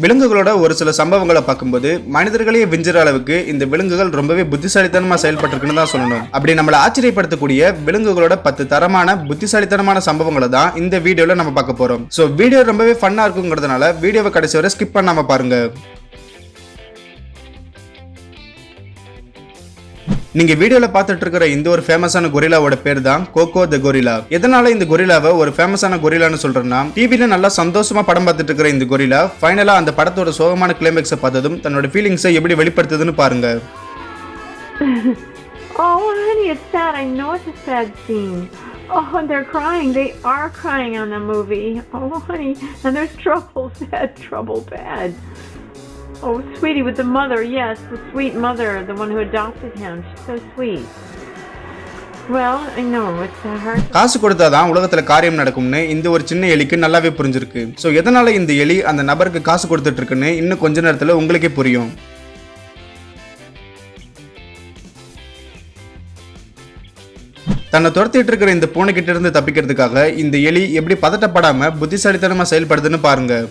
விலங்குகளோட ஒரு சில சம்பவங்களை பார்க்கும்போது மனிதர்களே விஞ்சுற அளவுக்கு இந்த விலங்குகள் ரொம்பவே புத்திசாலித்தனமா செயல்பட்டிருக்குன்னு தான் சொல்லணும். அப்படி நம்மளை ஆச்சரியப்படுத்தக்கூடிய விலங்குகளோட 10 தரமான புத்திசாலித்தனமான சம்பவங்களை தான் இந்த வீடியோல நம்ம பார்க்க போறோம். சோ வீடியோ ரொம்பவே ஃபன்னா இருக்குங்கிறதுனால வீடியோவை கடைசி வரை ஸ்கிப் பண்ணாம பாருங்க. நீங்க வீடியோல பார்த்துட்டு இருக்கிற இந்த ஒரு ஃபேமஸான கொரில்லாவோட பேர் தான் கோகோ தி கொரில்லா. எதனால இந்த கொரில்லாவை ஒரு ஃபேமஸான கொரில்லான்னு சொல்றேன்னா, டிவில நல்லா சந்தோஷமா படம் பார்த்துட்டு இருக்கிற இந்த கொரில்லா ஃபைனலா அந்த படத்தோட சோகமான கிளைமேக்ஸை பார்த்ததும் தன்னோட ஃபீலிங்ஸை எப்படி வெளிப்படுத்துதுன்னு பாருங்க. Oh, honey, it's sad. I know it's a sad scene. Oh, and they're crying. They are crying on the movie. Oh, honey, and there's trouble, sad trouble, bad. Oh, sweetie, with the mother, yes, the sweet mother, the one who adopted him. She's so sweet. Well, I know, it's hard. காசு கொடுத்தாதான் உலகத்துல காரியம் நடக்கும்னு இந்த ஒரு சின்ன எலிக்கு நல்லாவே புரிஞ்சிருக்கு. சோ எதனால இந்த எலி அந்த நபருக்கு காசு கொடுத்துட்டு இருக்குன்னு இன்னும் கொஞ்ச நேரத்துல உங்களுக்கே புரியும். தன்னை துரத்திட்டு இருக்கிற இந்த பூனை கிட்ட இருந்து தப்பிக்கிறதுக்காக இந்த எலி எப்படி பதட்டப்படாம புத்திசாலித்தனமா செயல்படுதுன்னு பாருங்க.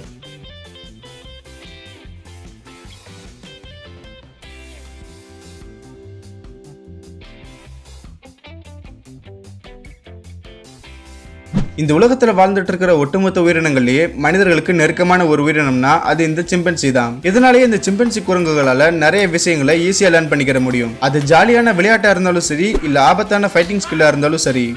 இந்த உலகத்துல வாழ்ந்துட்டு இருக்கிற ஒட்டுமொத்த உயிரினங்கள்லயே மனிதர்களுக்கு நெருக்கமான ஒரு உயிரினம்னா அது இந்த சிம்பன்சி தான். இதனாலேயே இந்த சிம்பன்சி குரங்குகளால நிறைய விஷயங்களை ஈஸியா லேர்ன் பண்ணிக்கிற முடியும். அது ஜாலியான விளையாட்டா இருந்தாலும் சரி, இல்ல ஆபத்தான ஃபைட்டிங் ஸ்கில்லா இருந்தாலும் சரி.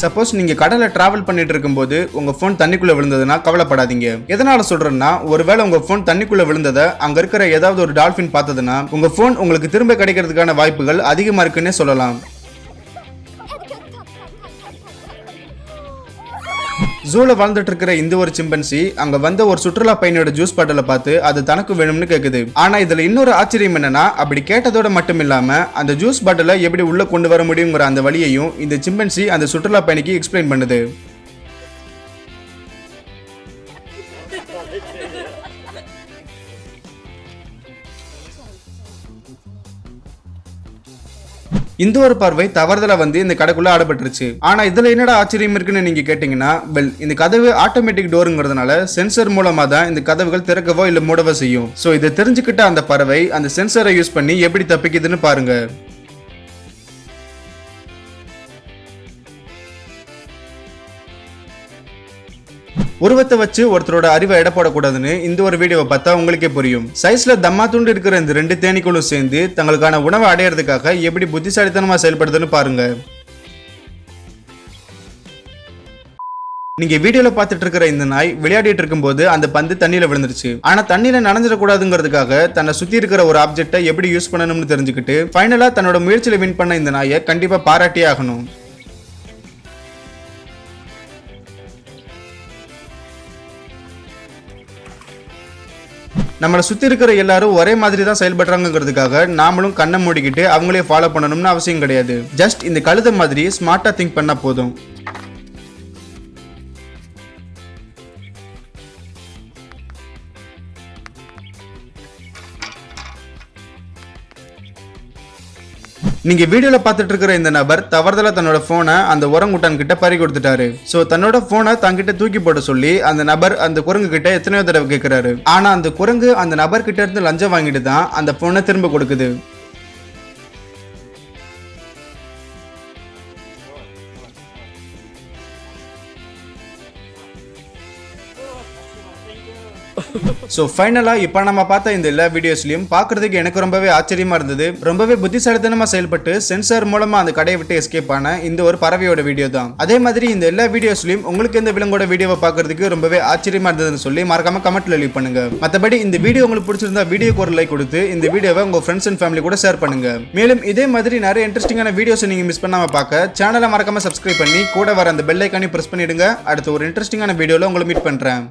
சப்போஸ் நீங்க கடல்ல டிராவல் பண்ணிட்டு இருக்கும்போது உங்க போன் தண்ணிக்குள்ள விழுந்ததுன்னா கவலைப்படாதீங்க. எதனால சொல்றேன்னா, ஒருவேளை உங்க போன் தண்ணிக்குள்ள விழுந்ததை அங்க இருக்கிற ஏதாவது ஒரு டால்பின் பார்த்ததுன்னா உங்க போன் உங்களுக்கு திரும்ப கிடைக்கிறதுக்கான வாய்ப்புகள் அதிகமா இருக்குன்னே சொல்லலாம். ஜூல வாழ்ந்துட்டு இருக்கிற இந்த ஒரு சிம்பன்சி அங்க வந்த ஒரு சுற்றுலா பயணியோட ஜூஸ் பாட்டில பார்த்து அது தனக்கு வேணும்னு கேக்குது. ஆனா இதுல இன்னொரு ஆச்சரியம் என்னன்னா, அப்படி கேட்டதோட மட்டும் இல்லாம அந்த ஜூஸ் பாட்டில எப்படி உள்ள கொண்டு வர முடியுங்கிற அந்த வழியையும் இந்த சிம்பன்சி அந்த சுற்றுலா பயணிக்கு எக்ஸ்பிளைன் பண்ணுது. இந்த ஒரு பார்வை தவறுதலா வந்து இந்த கடைக்குள்ள ஆடப்பட்டுருச்சு. ஆனா இதுல என்னடா ஆச்சரியம் இருக்குன்னு நீங்க கேட்டீங்கன்னா, இந்த கதவு ஆட்டோமேட்டிக் டோருங்கிறதுனால சென்சர் மூலமா தான் இந்த கதவுகள் திறக்கவோ இல்ல மூடவோ செய்யும். சோ இதை தெரிஞ்சுக்கிட்ட அந்த பறவை அந்த சென்சரை யூஸ் பண்ணி எப்படி தப்பிக்குதுன்னு பாருங்க. உருவத்தை வச்சு ஒருத்தரோட அறிவை எடை போடக்கூடாதுன்னு இந்த ஒரு வீடியோவை பார்த்தா உங்களுக்கே புரியும். சைஸ்ல தம்மா துண்டு இருக்கிற இந்த 2 தேனீக்களும் சேர்ந்து தங்களுக்கான உணவை அடையிறதுக்காக எப்படி புத்திசாலித்தனமா செயல்படுதுன்னு பாருங்க. நீங்க வீடியோல பார்த்துட்டு இருக்கிற இந்த நாய் விளையாடிட்டு இருக்கும்போது அந்த பந்து தண்ணியில விழுந்துருச்சு. ஆனா தண்ணியில நனைஞ்சிடக்கூடாதுங்கிறதுக்காக தன்னை சுத்தி இருக்கிற ஒரு ஆப்ஜெக்டை எப்படி யூஸ் பண்ணணும்னு தெரிஞ்சுக்கிட்டு ஃபைனலா தன்னோட முயற்சியில வின் பண்ண இந்த நாயை கண்டிப்பா பாராட்டியே ஆகணும். நம்மளை சுத்தி இருக்கிற எல்லாரும் ஒரே மாதிரி தான் செயல்படுறாங்கிறதுக்காக நாமளும் கண்ணை மூடிக்கிட்டு அவங்களே ஃபாலோ பண்ணணும்னு அவசியம் கிடையாது. ஜஸ்ட் இந்த கழுதை மாதிரி ஸ்மார்ட்டா திங்க் பண்ணா போதும். நீங்க வீடியோல பார்த்துட்டு இருக்கிற இந்த நபர் தவறுதலா தன்னோட போனை அந்த ஒரங்குட்டான் கிட்ட பறி கொடுத்துட்டாரு. சோ தன்னோட போனை தங்கிட்ட தூக்கி போட சொல்லி அந்த நபர் அந்த குரங்கு கிட்ட எத்தனையோ தடவை கேட்கிறாரு. ஆனா அந்த குரங்கு அந்த நபர் கிட்ட இருந்து லஞ்சம் வாங்கிட்டு தான் அந்த போனை திரும்ப கொடுக்குது. சோ ஃபைனலா இப்ப நம்ம பார்த்த இந்த எல்லா வீடியோஸ்லயும் பாக்குறதுக்கு எனக்கு ரொம்பவே ஆச்சரியமா இருந்தது. ரொம்பவே புத்திசாலித்தனமா செயல்பட்டு சென்சார் மூலமா அந்த கடையை விட்டு எஸ்கேப் ஆன இந்த ஒரு பறவையோட வீடியோ தான். அதே மாதிரி இந்த எல்லா வீடியோஸ்லயும் உங்களுக்கு இந்த விலங்கோட வீடியோவை பாக்குறதுக்கு ரொம்பவே ஆச்சரியமா இருந்ததுன்னு சொல்லி மறக்காம கமெண்ட்ல லீவ் பண்ணுங்க. மத்தபடி இந்த வீடியோ உங்களுக்கு பிடிச்சிருந்தா வீடியோக்கு ஒரு லைக் கொடுத்து இந்த வீடியோவை உங்க ஃப்ரெண்ட்ஸ் அண்ட் ஃபேமிலி கூட ஷேர் பண்ணுங்க. மேலும் இதே மாதிரி நிறைய இன்ட்ரெஸ்டிங்கான வீடியோஸ் நீங்க மிஸ் பண்ணாம பார்க்க சேனலை மறக்காம சப்ஸ்கிரைப் பண்ணி கூட வர அந்த பெல் ஐகானை பிரஸ் பண்ணிடுங்க. அடுத்த ஒரு இன்ட்ரெஸ்டிங்கான வீடியோல உங்களை மீட் பண்றேன்.